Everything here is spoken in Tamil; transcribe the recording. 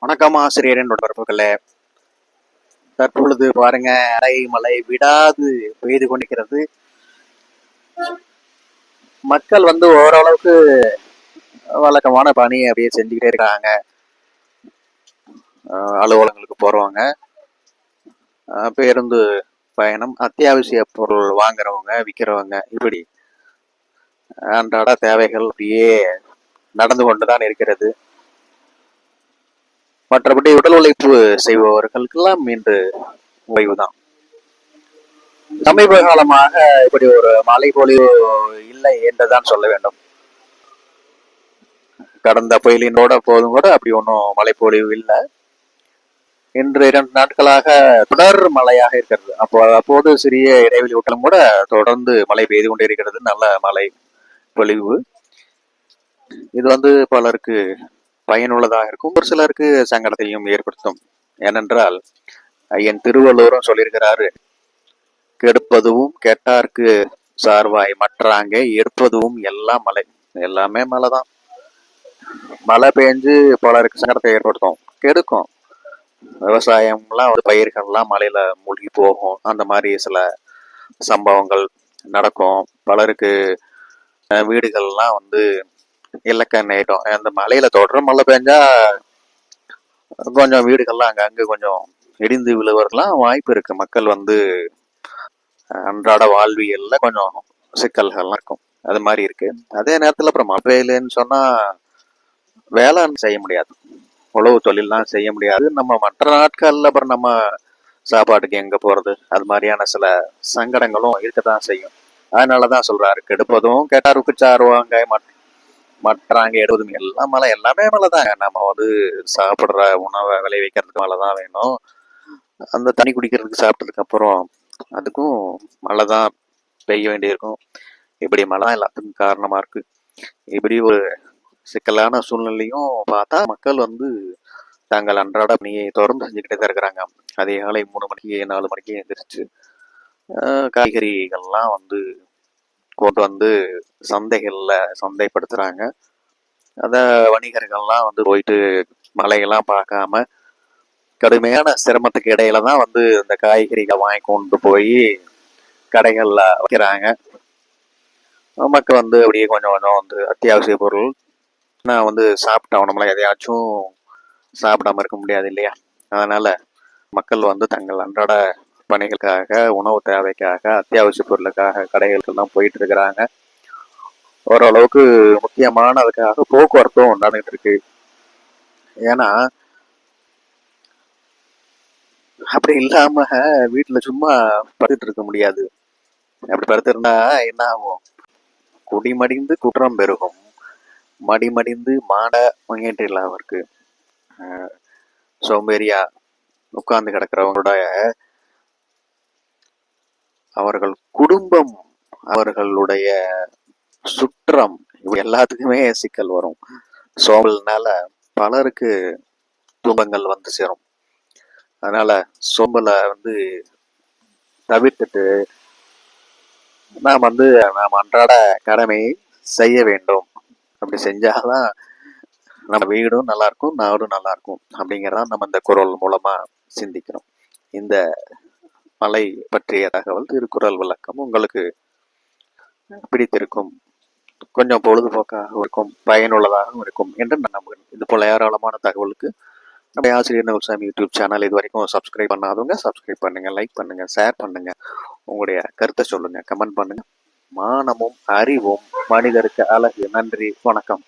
வணக்கம் ஆசிரியர் தொடர்புகளே. தற்பொழுது பாருங்க, அரை மழை விடாது பெய்து கொண்டிருக்கிறது. மக்கள் ஓரளவுக்கு வழக்கமான பணியை அப்படியே செஞ்சுக்கிட்டே இருக்காங்க. அலுவலகங்களுக்கு போறவங்க, பேருந்து பயணம், அத்தியாவசிய பொருள் வாங்குறவங்க, விற்கிறவங்க, இப்படி அன்றாட தேவைகள் அப்படியே நடந்து கொண்டுதான் இருக்கிறது. மற்றபடி உடல் உழைப்பு செய்பவர்களுக்கெல்லாம் இன்று ஓய்வுதான். சமீப காலமாக இப்படி ஒரு மழை பொழிவு இல்லை என்றுதான் சொல்ல வேண்டும். கடந்த புயலினோட போதும் கூட அப்படி ஒன்றும் மழை பொழிவு இல்லை. இன்று 2 நாட்களாக தொடர் மழையாக இருக்கிறது. அப்போது சிறிய இடைவெளி விட்டாலும் கூட தொடர்ந்து மழை பெய்து கொண்டே இருக்கிறது. நல்ல மழை பொழிவு. இது பலருக்கு பயனுள்ளதாக இருக்கும், ஒரு சிலருக்கு சங்கடத்தையும் ஏற்படுத்தும். ஏனென்றால் ஐயன் திருவள்ளுவரும் சொல்லியிருக்கிறாரு, கெடுப்பதும் கேட்டார்க்கு சார்வாய் மற்றாங்க எடுப்பதும் எல்லாம் மழை. எல்லாமே மழை தான். மழை பெஞ்சு பலருக்கு சங்கடத்தை ஏற்படுத்தும், கெடுக்கும். விவசாயம்லாம் பயிர்கள்லாம் மழையில மூழ்கி போகும். அந்த மாதிரி சில சம்பவங்கள் நடக்கும். பலருக்கு வீடுகள்லாம் இலக்க நேரம். அந்த மழையில தொடர் மழை பெஞ்சா கொஞ்சம் வீடுகள்லாம் அங்கங்க கொஞ்சம் இடிந்து விழுவதெல்லாம் வாய்ப்பு இருக்கு. மக்கள் அன்றாட வாழ்வியல்ல கொஞ்சம் சிக்கல்கள்லாம் இருக்கும். அது மாதிரி இருக்கு. அதே நேரத்துல அப்புறம் மழை பெய்யலன்னு சொன்னா வேளாண் செய்ய முடியாது, உழவு தொழில்லாம் செய்ய முடியாது. நம்ம மற்ற நாட்கள்ல அப்புறம் நம்ம சாப்பாட்டுக்கு எங்க போறது, அது மாதிரியான சில சங்கடங்களும் இருக்கத்தான் செய்யும். அதனாலதான் சொல்றாரு, கெடுப்பதும் கேட்டாருக்கு சாருவாங்க மற்றாங்க எடுவதும் எல்லாம் மழை. எல்லாமே மழை தான். நம்ம சாப்பிடுற உணவை விளைவிக்கிறதுக்கு மழை தான் வேணும். அந்த தண்ணி குடிக்கிறதுக்கு சாப்பிட்டதுக்கு அப்புறம் அதுக்கும் மழை தான் பெய்ய வேண்டியிருக்கும். இப்படி மழை எல்லாத்துக்கும் காரணமா இருக்கு. இப்படி ஒரு சிக்கலான சூழ்நிலையும் பார்த்தா மக்கள் தாங்கள் அன்றாட பணியை தொடர்ந்து செஞ்சுக்கிட்டே தான் இருக்கிறாங்க. அதிகாலை 3 மணிக்கு 4 மணிக்கு எழுந்திரிச்சு காய்கறிகள்லாம் கொண்டு சந்தைகள்ல சந்தைப்படுத்துறாங்க. அத வணிகர்கள்லாம் போயிட்டு மழையெல்லாம் பார்க்காம கடுமையான சிரமத்துக்கு இடையில தான் இந்த காய்கறிகளை வாங்கி கொண்டு போய் கடைகள்ல வைக்கிறாங்க. மக்கள் அப்படியே கொஞ்சம் கொஞ்சம் அத்தியாவசிய பொருள் நான் சாப்பிட்டோம். நம்மள எதையாச்சும் சாப்பிடாம இருக்க முடியாது இல்லையா? அதனால மக்கள் தங்கள் அன்றாட பணிகளுக்காக, உணவு தேவைக்காக, அத்தியாவசிய பொருளுக்காக கடைகளுக்கு தான் போயிட்டு இருக்கிறாங்க. ஓரளவுக்கு முக்கியமானதுக்காக போக்குவரத்தும் நடந்துட்டு இருக்கு. ஏன்னா அப்படி இல்லாம வீட்டுல சும்மா படுத்துட்டு இருக்க முடியாது. அப்படி படுத்திருந்தா என்ன ஆகும்? குடிமடிந்து குற்றம் பெருகும், மடிமடிந்து மாட முன்னேற்றலாம் இருக்கு. சோம்பேறியா உட்கார்ந்து கிடக்கிறவங்களோட அவர்கள் குடும்பம், அவர்களுடைய சுற்றம், இப்படி எல்லாத்துக்குமே சிக்கல் வரும். சோம்பல்னால பலருக்கு துன்பங்கள் சேரும். அதனால சோம்பலை தவிர்த்துட்டு நாம் நாம் அன்றாட கடமையை செய்ய வேண்டும். அப்படி செஞ்சாதான் நம்ம வீடும் நல்லா இருக்கும், நாடும் நல்லா இருக்கும். அப்படிங்கிறதான் நம்ம இந்த குரல் மூலமா சிந்திக்கிறோம். இந்த மலை பற்றிய தகவல், திருக்குறள் விளக்கம் உங்களுக்கு பிடித்திருக்கும், கொஞ்சம் பொழுதுபோக்காக இருக்கும், பயனுள்ளதாகவும் இருக்கும் என்று நான் நம்புகிறேன். இது போல ஏராளமான தகவலுக்கு நம்ம ஆசிரியர் நகுல்சாமி யூடியூப் சேனல் இது வரைக்கும் சப்ஸ்கிரைப் பண்ணாதவங்க சப்ஸ்கிரைப் பண்ணுங்க, லைக் பண்ணுங்க, ஷேர் பண்ணுங்க, உங்களுடைய கருத்தை சொல்லுங்க, கமெண்ட் பண்ணுங்க. மானமும் அறிவும் மனிதருக்கு அழகு. நன்றி, வணக்கம்.